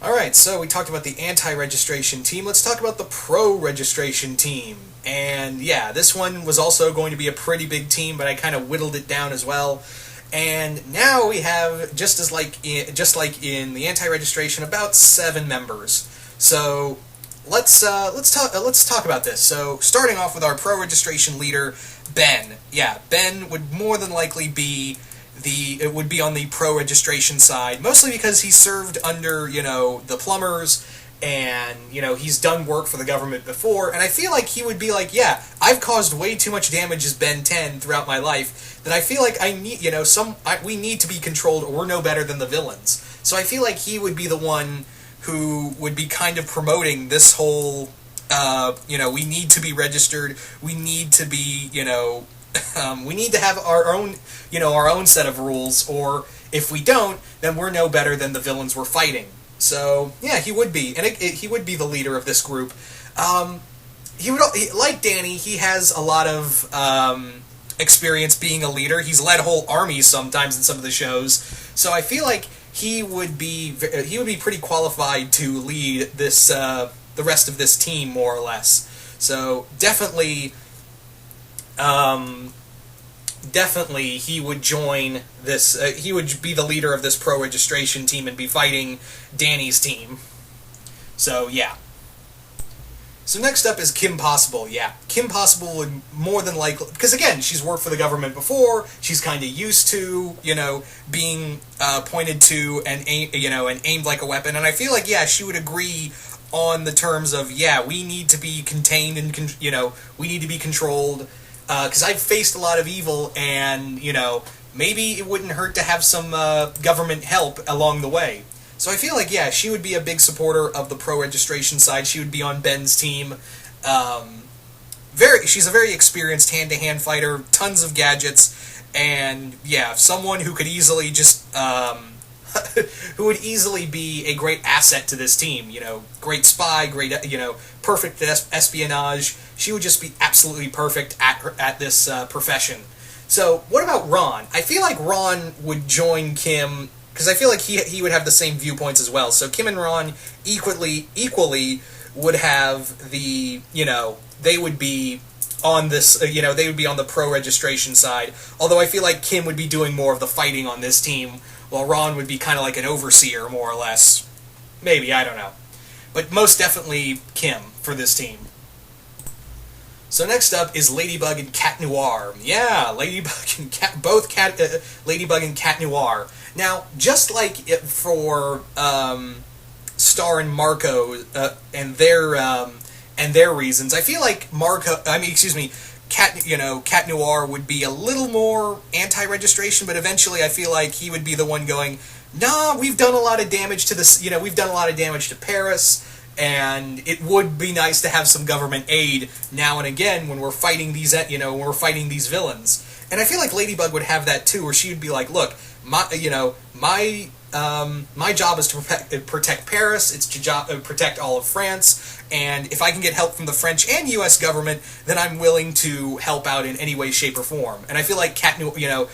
Alright, so we talked about the anti-registration team. Let's talk about the pro-registration team. And yeah, this one was also going to be a pretty big team, but I kind of whittled it down as well. And now we have, just like in the anti-registration, about 7 members. So let's talk about this. So starting off with our pro-registration leader, Ben. Yeah, Ben would more than likely be on the pro-registration side, mostly because he served under, the plumbers, and, he's done work for the government before, and I feel like he would be like, yeah, I've caused way too much damage as Ben 10 throughout my life, that I feel like I need, we need to be controlled, or we're no better than the villains. So I feel like he would be the one who would be kind of promoting this whole, we need to be registered, we need to be, we need to have our own set of rules, or if we don't, then we're no better than the villains we're fighting. So yeah, he would be, and he would be the leader of this group. Like Danny, he has a lot of experience being a leader. He's led whole armies sometimes in some of the shows, so I feel like he would be pretty qualified to lead this the rest of this team, more or less. So definitely he would join this, he would be the leader of this pro-registration team and be fighting Danny's team. So, yeah. So next up is Kim Possible. Yeah, Kim Possible would more than likely, because again, she's worked for the government before, she's kind of used to, being pointed to and aimed like a weapon, and I feel like, yeah, she would agree on the terms of, yeah, we need to be contained and, we need to be controlled, because I've faced a lot of evil, and, maybe it wouldn't hurt to have some government help along the way. So I feel like, yeah, she would be a big supporter of the pro-registration side. She would be on Ben's team. She's a very experienced hand-to-hand fighter, tons of gadgets, and, yeah, someone who could easily just, who would easily be a great asset to this team. Great spy, great, perfect espionage. She would just be absolutely perfect at this profession. So, what about Ron? I feel like Ron would join Kim, because I feel like he would have the same viewpoints as well. So Kim and Ron equally would have the, they would be on this, they would be on the pro-registration side. Although I feel like Kim would be doing more of the fighting on this team, while Ron would be kind of like an overseer, more or less. Maybe, I don't know. But most definitely Kim for this team. So next up is Ladybug and Cat Noir. Yeah, Ladybug and Ladybug and Cat Noir. Now, just like for Star and Marco and their reasons, I feel like Cat Noir would be a little more anti-registration, but eventually I feel like he would be the one going, nah, we've done a lot of damage to this, we've done a lot of damage to Paris, and it would be nice to have some government aid now and again when we're fighting these, villains. And I feel like Ladybug would have that too, where she would be like, look, my job is to protect Paris, it's to protect all of France, and if I can get help from the French and U.S. government, then I'm willing to help out in any way, shape, or form. And I feel like Cat Noir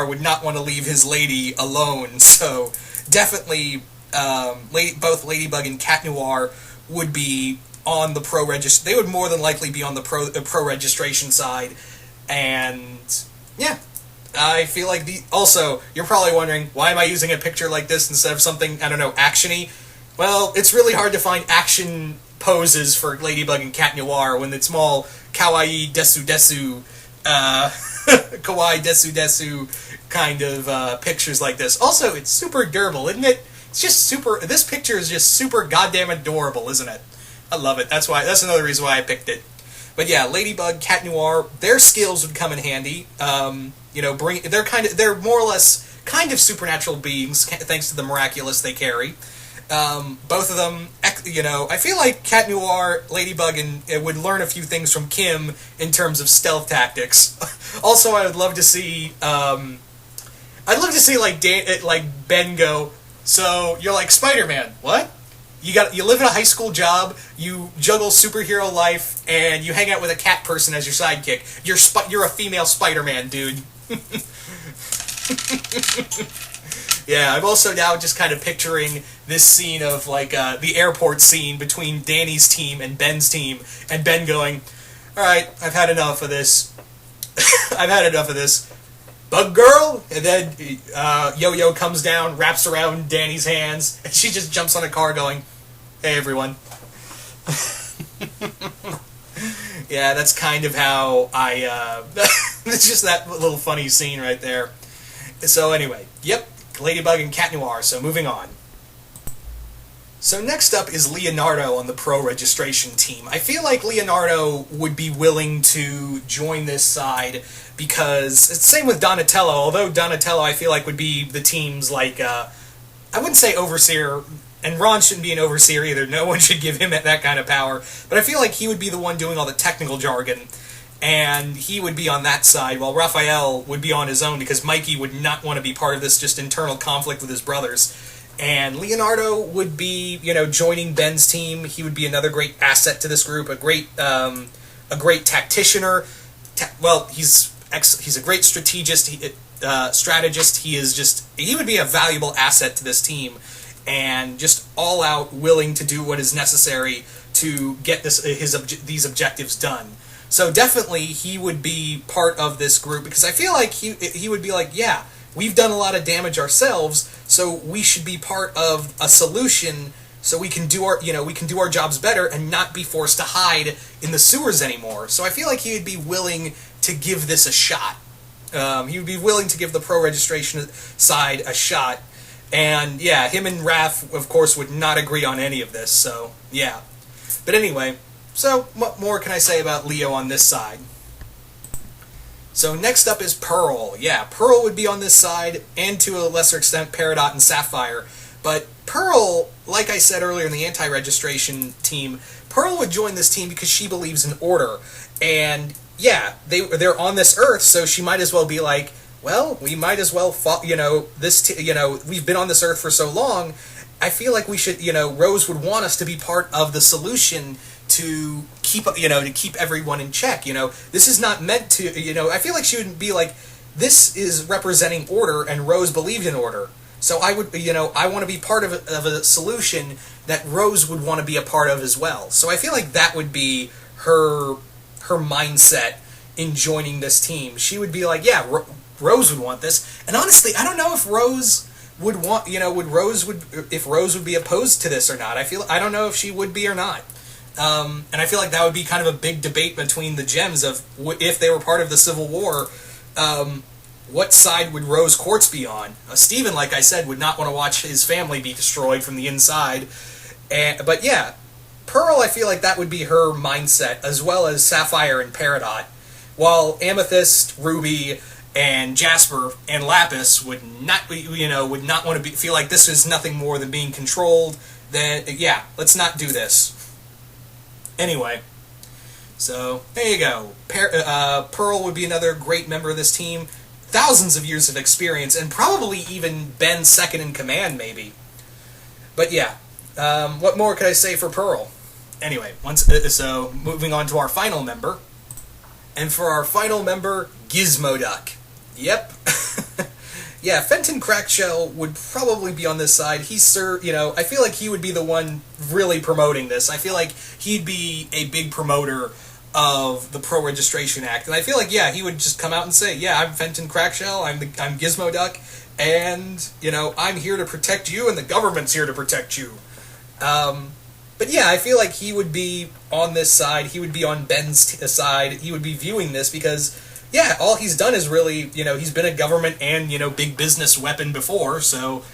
would not want to leave his lady alone, so definitely both Ladybug and Cat Noir would be on the pro-registration. They would more than likely be on the pro-registration side, and yeah. I feel like also, you're probably wondering, why am I using a picture like this instead of something, I don't know, action-y? Well, it's really hard to find action poses for Ladybug and Cat Noir when it's all kawaii desu desu, kawaii desu desu kind of pictures like this. Also, it's super durable, isn't it? It's just super, this picture is just super goddamn adorable, isn't it? I love it. That's another reason why I picked it. But yeah, Ladybug, Cat Noir, their skills would come in handy. They're more or less kind of supernatural beings, thanks to the miraculous they carry. Both of them, I feel like Cat Noir, Ladybug, and would learn a few things from Kim in terms of stealth tactics. Also, I would love to see, like Ben go, so you're like Spider-Man, what? You live in a high school job, you juggle superhero life, and you hang out with a cat person as your sidekick. You're a female Spider-Man, dude. Yeah, I'm also now just kind of picturing this scene of, like, the airport scene between Danny's team and Ben's team, and Ben going, alright, I've had enough of this. I've had enough of this. Bug girl? And then Yo-Yo comes down, wraps around Danny's hands, and she just jumps on a car going, hey, everyone. Yeah, that's kind of how I, it's just that little funny scene right there. So anyway, yep, Ladybug and Cat Noir, so moving on. So next up is Leonardo on the pro registration team. I feel like Leonardo would be willing to join this side because it's the same with Donatello, although Donatello I feel like would be the team's, like, I wouldn't say overseer, and Ron shouldn't be an overseer either. No one should give him that kind of power. But I feel like he would be the one doing all the technical jargon, and he would be on that side, while Raphael would be on his own because Mikey would not want to be part of this just internal conflict with his brothers. And Leonardo would be, joining Ben's team. He would be another great asset to this group, a great tacticianer. He's a great strategist. Strategist. He would be a valuable asset to this team, and just all out willing to do what is necessary to get these objectives done. So definitely he would be part of this group because I feel like he would be like, yeah, we've done a lot of damage ourselves, so we should be part of a solution so we can do our jobs better and not be forced to hide in the sewers anymore. So I feel like he would be willing to give this a shot. He would be willing to give the pro registration side a shot. And yeah, him and Raph, of course, would not agree on any of this, so yeah. But anyway, so what more can I say about Leo on this side? So next up is Pearl. Yeah, Pearl would be on this side, and to a lesser extent Peridot and Sapphire. But Pearl, like I said earlier in the anti-registration team, Pearl would join this team because she believes in order. And yeah, they're on this Earth, so she might as well be like, well, we might as well, we've been on this Earth for so long, I feel like we should, Rose would want us to be part of the solution to keep everyone in check. This is not meant to, I feel like she would be like, this is representing order, and Rose believed in order. So I would, I want to be part of a solution that Rose would want to be a part of as well. So I feel like that would be her mindset in joining this team. She would be like, yeah, Rose would want this. And honestly, I don't know if Rose would want, if Rose would be opposed to this or not. I don't know if she would be or not. And I feel like that would be kind of a big debate between the gems of if they were part of the Civil War, what side would Rose Quartz be on? Steven, like I said, would not want to watch his family be destroyed from the inside. But yeah, Pearl, I feel like that would be her mindset, as well as Sapphire and Peridot. While Amethyst, Ruby, and Jasper and Lapis would not want to feel like this is nothing more than being controlled. Then yeah, let's not do this. Anyway, so there you go. Pearl would be another great member of this team. Thousands of years of experience, and probably even Ben's second in command, maybe. But yeah, what more could I say for Pearl? Anyway, so moving on to our final member. And for our final member, Gizmo Duck. Yep. Yeah, Fenton Crackshell would probably be on this side. I feel like he would be the one really promoting this. I feel like he'd be a big promoter of the Pro Registration Act. And I feel like, yeah, he would just come out and say, yeah, I'm Fenton Crackshell, I'm Gizmo Duck, and, I'm here to protect you, and the government's here to protect you. But yeah, I feel like he would be on this side, he would be on Ben's side, he would be viewing this because, yeah, all he's done is really, he's been a government and, big business weapon before, so,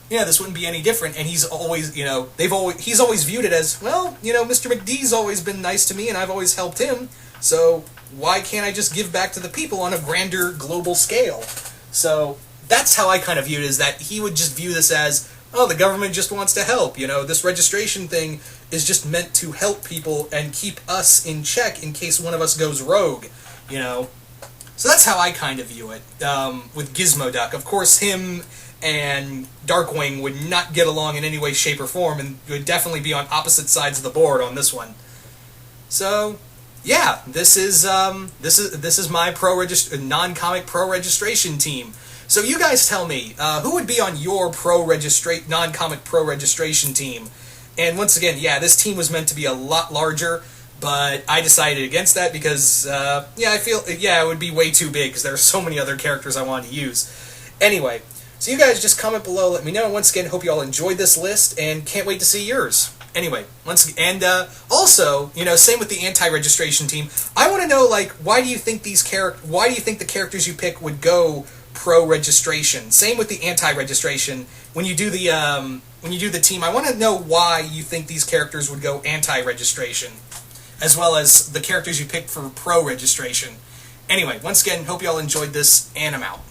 yeah, this wouldn't be any different, and he's always, he's always viewed it as, well, Mr. McDee's always been nice to me, and I've always helped him, so why can't I just give back to the people on a grander global scale? So, that's how I kind of view it, is that he would just view this as, oh, the government just wants to help, this registration thing is just meant to help people and keep us in check in case one of us goes rogue, So that's how I kind of view it, with Gizmo Duck. Of course, him and Darkwing would not get along in any way, shape, or form, and would definitely be on opposite sides of the board on this one. So, yeah, this is my non-comic pro registration team. So you guys tell me, who would be on your non-comic pro registration team? And once again, yeah, this team was meant to be a lot larger, but I decided against that because, I feel, it would be way too big because there are so many other characters I wanted to use. Anyway, so you guys just comment below, let me know. Once again, hope you all enjoyed this list, and can't wait to see yours. Anyway, also, same with the anti-registration team. I want to know, why do you think the characters you pick would go pro registration? Same with the anti-registration. When you do the team, I want to know why you think these characters would go anti-registration, as well as the characters you picked for pro registration. Anyway, once again, hope you all enjoyed this, and I'm out.